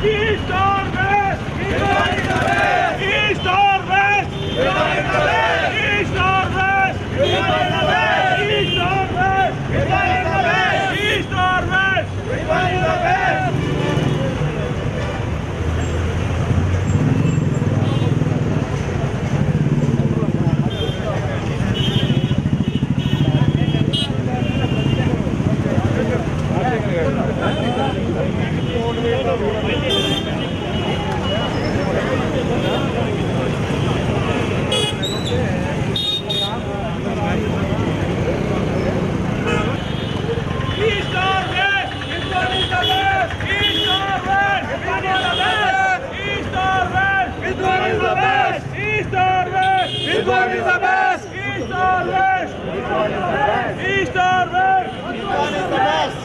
East or West? East or West? East or West? East or West? East or West? East or West? Which one is the best? East or West? East or West? Which one is the best? Which one is the best? East or West? Which one is the best? East or West? Which one is the best? East or West? Which one is the best? Which one is the best?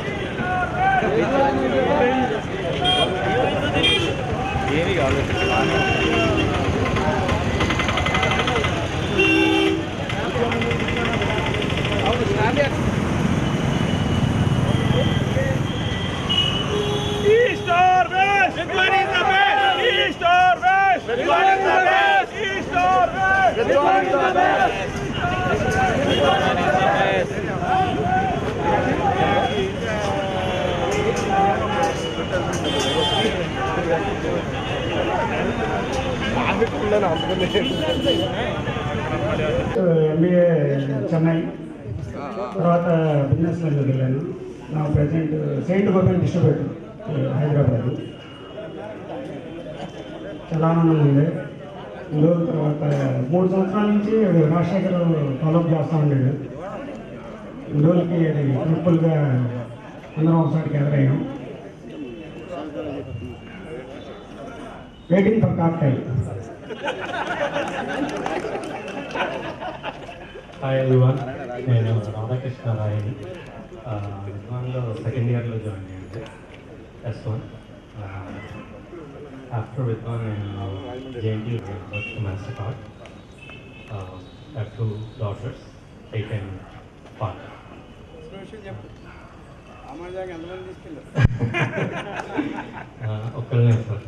MBA Chennai తర్వాత business లోకి వెళ్ళాను. నా present Saint Gopan distributor Hyderabad. చాలా ఆనందంగా ఉంది. ఇందులో తర్వాత 3 సంవత్సరాల నుంచి రాజశేఖర్ ఫాలోఅప్ చేస్తూ ఉండేది. ఇందులోకి అది ట్రిపుల్గా అందరం ఒకసారి గ్యాదర్ అయ్యాం. Waiting for cocktail. Hi everyone, నేను రాధాకృష్ణ రాయని విద్వాన్లో సెకండ్ ఇయర్లో జాయిన్ అయ్యాను S1. ఆఫ్టర్ విద్వాన్ నేను JNTU master card. I have 2 daughters, 8 and 5. ఒక్కళ్ళనే sir.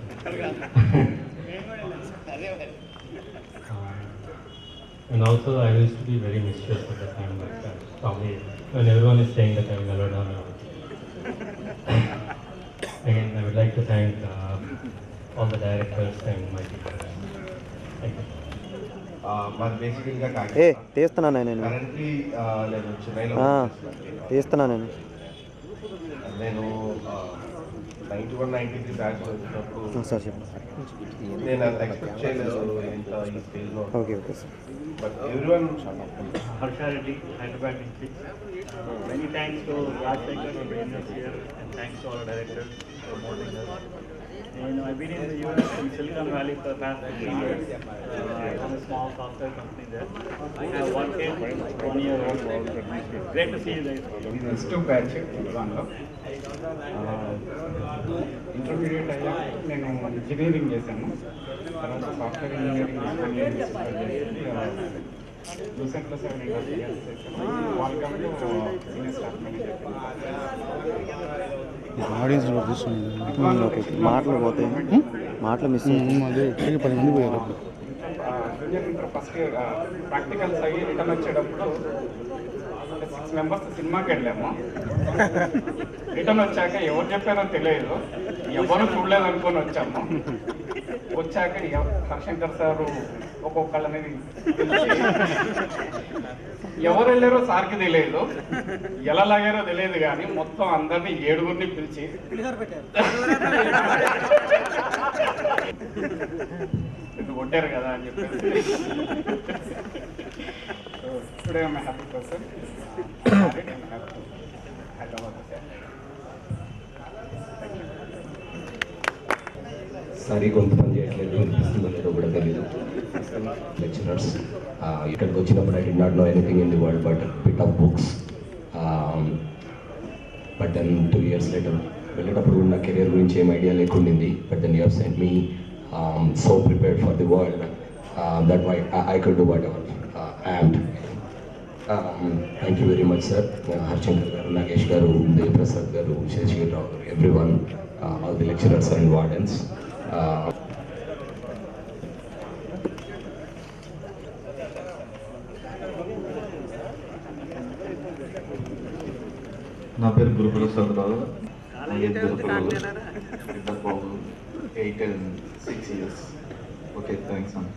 And also I used to be very mischievous at the time, but probably when everyone is saying that I will never down. Again, I would like to thank all the directors and my people. Thank you. తీస్తున్నాను నేను తీస్తున్నాను నేను 91-93 batch వచ్చినప్పుడు sir చెప్పండి. నేను అది expect చేయలేదు ఇంత ఈ స్టేజ్లో. Okay okay sir. But everyone Harshareddy, Hyderabad district. Many thanks to Rajshekar for bringing us here, and thanks to all the directors for promoting us. I've been in the US in Silicon Valley for the past 3 years. I run a small software company there. I have 1 kid, 1 year old. Great to see you guys. Next batch విద్వాన్లో intermediate అయ్యాక నేను engineering చేశాను. తర్వాత software engineering రీసెంట్లో 7.5 years చేశాను. వాల్కమ్లో senior staff manager. ఆడియన్స్లో చూస్తున్నాను. Okay, మాటలు పోతాయి, మాటలు మిస్ అదే 10 మంది పోయారు. Junior inter first year practicals అయ్యి రిటర్న్ వచ్చేటప్పుడు 6 members సినిమాకి వెళ్ళాము. రిటర్న్ వచ్చాక ఎవరు చెప్పారో తెలియదు, ఎవరు చూడలేదు అనుకొని వచ్చాము. వచ్చాక హర్షంకర్ సారు ఒక్కొక్కళ్ళని ఎవరు వెళ్ళారో సార్కి తెలియదు, ఎలా లాగారో తెలియదు, కానీ మొత్తం అందరినీ 7గురిని పిలిచి ఇది కొట్టారు కదా అని చెప్పేసి. Today I'm happy person. సరి గొంతు పని చేయట్లేదు, వినిపిస్తుందో లేదో కూడా తెలియదు. లెక్చరర్స్ ఇక్కడికి వచ్చినప్పుడు I did not know anything in the world but a bit of books. But then 2 years later వెళ్ళేటప్పుడు నా కెరీర్ గురించి ఏం idea లేకుండింది. But then you have sent me so prepared for the world that I could do whatever I am today. Thank you very much sir. హర్షంకర్ గారు, నాగేష్ గారు, దేవ్ ప్రసాద్ గారు, శేషగిరి రావు గారు, everyone. all the lecturers and wardens. నా పేరు గురుప్రసాద్ రావు. ఇద్దరు పిల్లలు, ఇద్దరు బాబు, 8 and 6 years. Okay, thanks అన్న.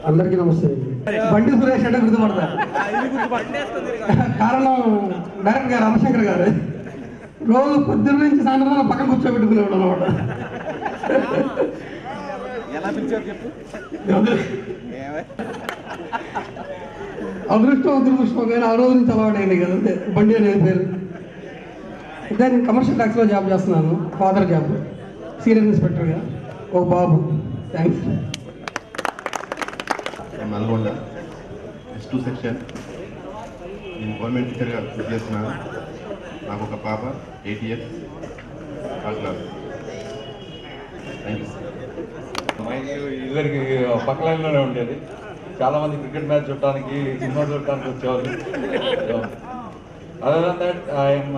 అందరికీ నమస్తే. బండి సురేష్ అంటే గుర్తుపడతారు. కారణం డైరెక్టర్ గారు రామశంకర్ గారు రోజు పొద్దున్న నుంచి సాయంత్రం పక్కన కూర్చోబెట్టుకునేవాడు అనమాట. అదృష్టం అదృష్టం కానీ ఆ రోజు నుంచి అలవాటైంది కదా, అంతే. బండి అనే పేరు. నేను కమర్షియల్ ట్యాక్స్లో జాబ్ చేస్తున్నాను, ఫాదర్ జాబ్, సీనియర్ ఇన్స్పెక్టర్గా. ఒక బాబు. థ్యాంక్స్. Nalgonda S2 section. నేను గవర్నమెంట్ టీచర్గా వర్క్ చేస్తున్నాను. నాకు ఒక పాప, 8 years, third class. Thank you. ఇద్దరికి పక్క లైన్లోనే ఉండేది. చాలామంది క్రికెట్ మ్యాచ్ చూడటానికి, సినిమా చూడటానికి వచ్చేవాళ్ళు. Other than that I'm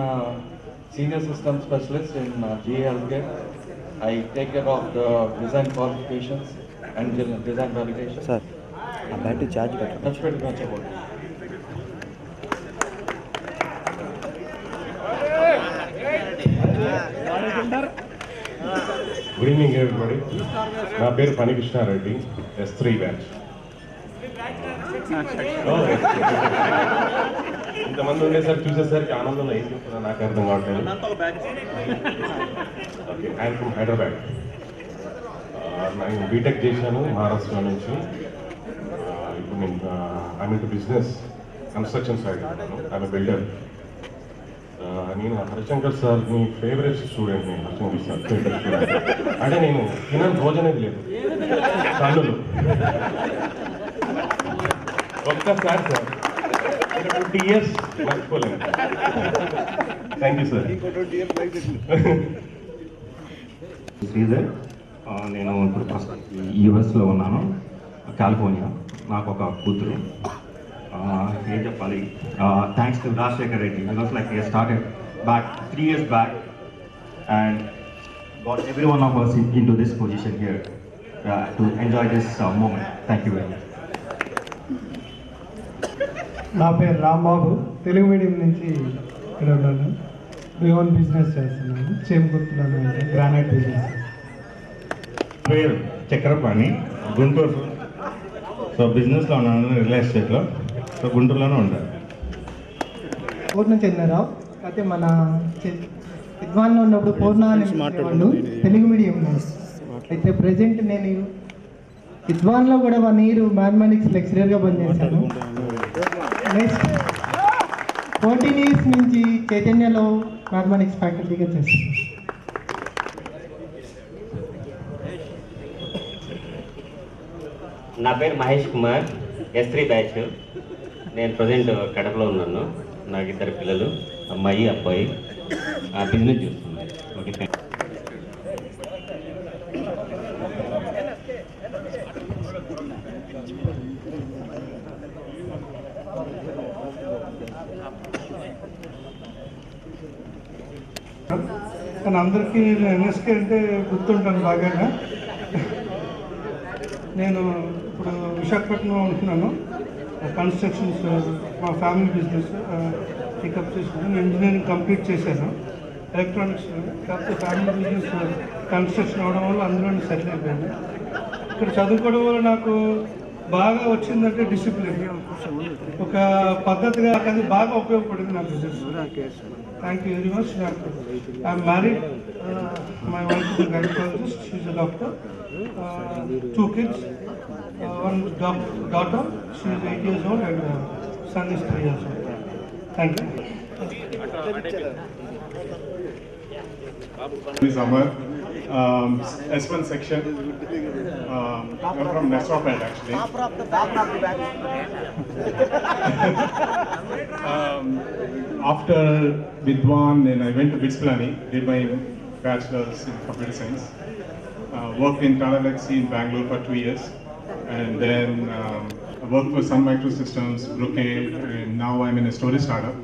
senior system specialist in GE Healthcare. I take care of the design qualifications and design validation. Sir, ఆ బ్యాటరీ ఛార్జ్ పెట్టండి. That's pretty much about it. Good evening everybody. నా పేరు పనికృష్ణారెడ్డి, S3 batch. ఇంతమంది ఉండేసరికి చూసేసరికి ఆనందంలో ఏం చెప్తున్నా నాకు అర్థం కావట్లేదు. Okay, I'm from Hyderabad. నేను బీటెక్ చేశాను మహారాష్ట్ర నుంచి. ఇప్పుడు నేను I'm into business, construction side. I'm builder. నేను హరిశంకర్ సార్ మీ ఫేవరెట్ స్టూడెంట్. నేను హరిశంకర్ సార్ ఫేవరెట్ స్టూడెంట్. అంటే నేను తినని రోజనేది లేదు కన్నులు. ఒక్కసారి సార్ 20 years మర్చిపోలేదు. Thank you sir. శ్రీధర్. నేను ఇప్పుడు యుఎస్లో ఉన్నాను, కాలిఫోర్నియా. నాకు ఒక కూతురు. ఏం చెప్పాలి, thanks to Rajasekhar Reddy. Because like he started back 3 years back and got every one of us into this position here to enjoy this moment. Thank you very much. నా పేరు రాంబాబు, తెలుగు మీడియం నుంచి ఇక్కడ ఉన్నాను. ఓన్ బిజినెస్ చేస్తున్నాను, చేమకుర్తిలోనే గ్రానైట్ బిజినెస్. పేరు Chakrapani, Guntur. So బిజినెస్లో ఉన్నాను, real ఎస్టేట్లో. సో గుంటూరులోనే ఉంటాను. పూర్ణ చంద్రరావు. అయితే మన విద్వాన్లో ఉన్నప్పుడు పూర్ణ వాళ్ళు తెలుగు మీడియం. అయితే ప్రజెంట్ నేను విద్వాన్లో కూడా 1 year మ్యాథమెటిక్స్ లెక్చరర్గా పనిచేశాను. నెక్స్ట్ 14 years నుంచి చైతన్యలో మ్యాథమెటిక్స్ ఫ్యాకల్టీగా చేస్తాను. నా పేరు మహేష్ కుమార్, S3 బ్యాచ్. నేను ప్రజెంట్ కడపలో ఉన్నాను. నాకు 2 పిల్లలు, అమ్మాయి అబ్బాయి. బిజినెస్ చూస్తున్నాను. Okay, thank you. కానీ అందరికీ నేను NSK అంటే గుర్తుంటాను బాగా. నేను ఇప్పుడు విశాఖపట్నంలో ఉంటున్నాను. కన్స్ట్రక్షన్స్ మా ఫ్యామిలీ బిజినెస్ పికప్ చేసుకున్నాను. నేను ఇంజనీరింగ్ కంప్లీట్ చేశాను, ఎలక్ట్రానిక్స్. కాకపోతే ఫ్యామిలీ బిజినెస్ కన్స్ట్రక్షన్ అవడం వల్ల అందులోనే సెటిల్ అయిపోయాను. ఇక్కడ చదువుకోవడం వల్ల నాకు బాగా వచ్చిందంటే డిసిప్లిన్, ఒక పద్ధతిగా. అది బాగా ఉపయోగపడింది నా business. Thank you very much. I'm married. My wife is gynaecologist, she is a doctor. 2 kids, 1 daughter, she is 8 years old, and son is 3 years old. Thank you. Amar, S1 section. I'm from Nesropet actually. After Vidwan, then I went to BITS Planning, did my bachelor's in computer science. Worked in Tata Elxsi in Bangalore for 2 years. and then I worked for Sun Microsystems, Brocade, and now I'm in a storage startup,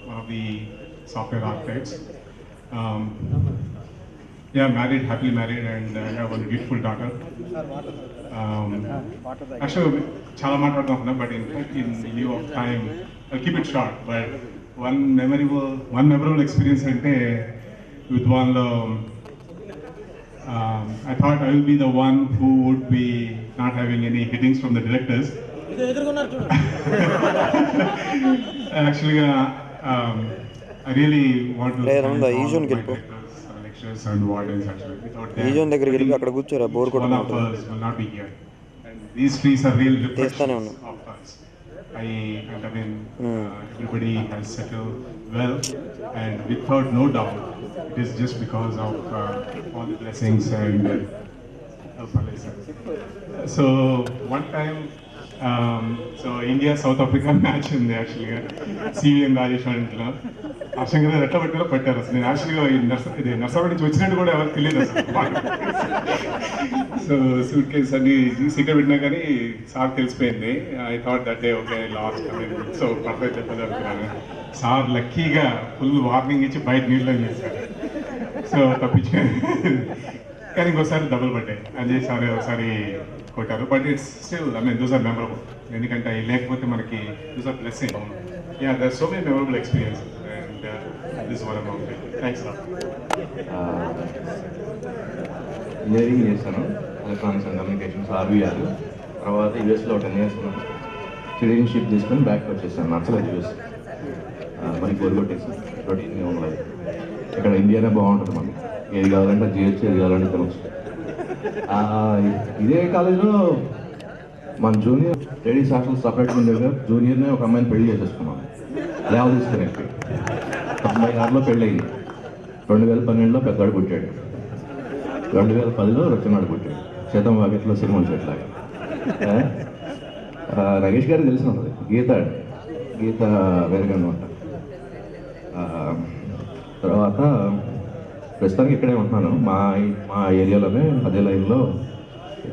one of the software architects. Yeah, married, happily married, and I have one beautiful daughter. Actually, chala maatladunna, but in lieu of time, I'll keep it short. But one memorable experience ante with one. I thought I will be the one who would be not having any hittings from the directors. Actually, I really want to thank all my directors, lecturers and wardens actually. Without them, one of us will not be here. And these trees are real reflections of us. Everybody has settled well, and without no doubt, it is just because of all the blessings and help. So one time, so India South Africa match ఉంది యాక్చువల్గా CVN Rajeshwar ఇంట్లో హర్షం గారు ఎట్లా పట్టారు అసలు. నేను యాక్చువల్గా ఇది నర్సాపేట నుంచి వచ్చినట్టు కూడా ఎవరికి తెలియదు అసలు. సో సూట్ కేసు అన్ని సీక్రెట్ పెట్టినా కానీ సార్ తెలిసిపోయింది. I thought that day okay last so perfect చెప్పదు అనుకున్నాను. సార్ లక్కీగా ఫుల్ వార్నింగ్ ఇచ్చి బయట నీళ్ళు చేశారు. సో తప్పించుకొని కానీ ఇంకోసారి డబుల్ పడ్డాయి అని చెప్పి సార్ ఒకసారి కొట్టారు. But it's still those are memorable. ఎందుకంటే అవి లేకపోతే మనకి those are blessing. Yeah there so many memorable experiences and this one about it. Thanks lot. Engineering చేశాను, ఎలక్ట్రానిక్స్ అండ్ కమ్యూనికేషన్స్ ఆర్వీఆర్. తర్వాత యూఎస్లో 10 years ఉన్నాను. సిటిజన్షిప్ తీసుకొని బ్యాక్ వచ్చేసాను. నచ్చలేదు యూఎస్, మరి కోరుకొట్టేసి రొటీన్గా ఉండలేదు. ఇక్కడ ఇండియానే బాగుంటుంది. మనకి ఏది కావాలంటే చేయొచ్చు, ఏది కావాలంటే తినొచ్చు. ఇదే కాలేజీలో మన జూనియర్ లేడీస్ హాస్టల్ సపరేట్గా ఉండేది. జూనియర్నే ఒక అమ్మాయిని పెళ్లి చేసేసుకున్నాను. లేవ తీసుకుని 96లో పెళ్ళి అయింది. 2012లో పెద్దవాడు పుట్టాడు. 2010లో రచనాడు పుట్టాడు. శతం వాకిట్లో సినిమా చెట్లాగా. నగేష్ గారికి తెలిసి ఉంటుంది. గీత వేరుగా అనమాట. తర్వాత ప్రస్తుతానికి ఇక్కడే ఉంటున్నాను. మా ఏరియాలోనే అదే లైన్లో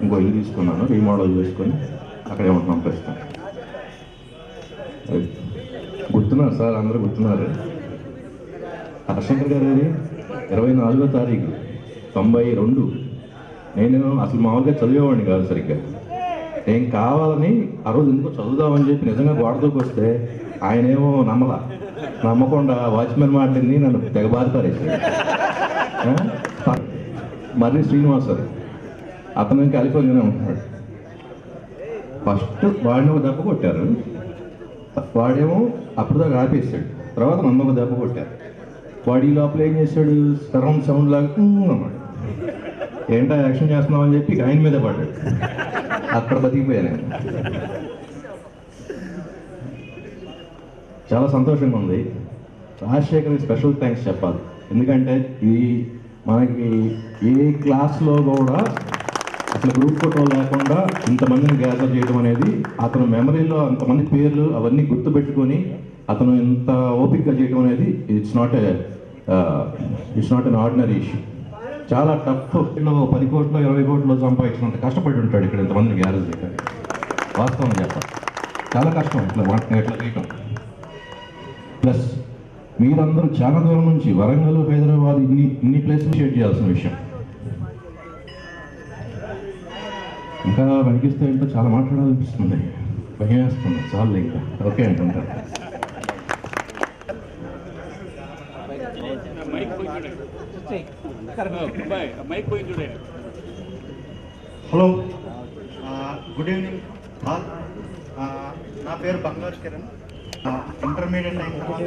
ఇంకో ఇల్లు తీసుకున్నాను, రీమోడల్ చేసుకొని అక్కడే ఉంటున్నాను ప్రస్తుతం. గుర్తున్నారు సార్, అందరూ గుర్తున్నారు. హర్షంకర్ గారు 24వ తారీఖు 92. నేను అసలు మామూలుగా చదివేవాడిని కాదు సరిగ్గా. నేను కావాలని ఆ రోజు ఎందుకో చదువుదామని చెప్పి నిజంగా గోడతోకి వస్తే ఆయనేమో నమ్మకుండా వాచ్మెన్ మాటని నన్ను తెగ బాధపడేసాడు. మర్రి శ్రీనివాస్ సార్, అతను కాలిఫోర్నియానే ఉంటున్నాడు. ఫస్ట్ వాడిని ఒక దెబ్బ కొట్టారు. వాడేమో అప్పటిదాకా ఆపేసాడు. తర్వాత నన్ను ఒక దెబ్బ కొట్టారు. వాడు ఈ లోపల ఏం చేశాడు, సరౌండ్ సౌండ్ లాగా అన్నాడు. ఏంటో యాక్షన్ చేస్తున్నావు అని చెప్పి ఆయన మీద పడ్డాడు. అక్కడ బతికిపోయాను. చాలా సంతోషంగా ఉంది. రాజశేఖర్కి స్పెషల్ థ్యాంక్స్ చెప్పాలి. ఎందుకంటే ఇది మనకి ఏ క్లాస్లో కూడా అసలు గ్రూప్ ఫోటో లేకుండా ఇంతమందిని గ్యాదర్ చేయడం అనేది, అతను మెమరీలో అంతమంది పేర్లు అవన్నీ గుర్తుపెట్టుకొని అతను ఇంత ఓపికగా చేయడం అనేది it's not an ordinary issue. చాలా టఫ్. 10 కోట్లు 20 కోట్లు సంపాదించినంత కష్టపడి ఉంటాడు ఇక్కడ ఇంతమందిని గ్యాదర్ చేయడానికి. వాస్తవం చెప్పాలి, చాలా కష్టం ఇట్లా చేయటం. ప్లస్ మీరందరూ చాలా దూరం నుంచి వరంగల్, హైదరాబాద్ ఇన్ని ప్లేసెస్ షేర్ చేయాల్సిన విషయం. ఇంకా వెనకిస్తే ఏంటో చాలా మాట్లాడాలనిపిస్తుంది, భయం వేస్తుంది. చాలు ఇంకా ఓకే అంటుంటారు. Hello, good evening all. నా పేరు బంగారు కిరణ్. ఇంటర్మీడియట్ అయిన తర్వాత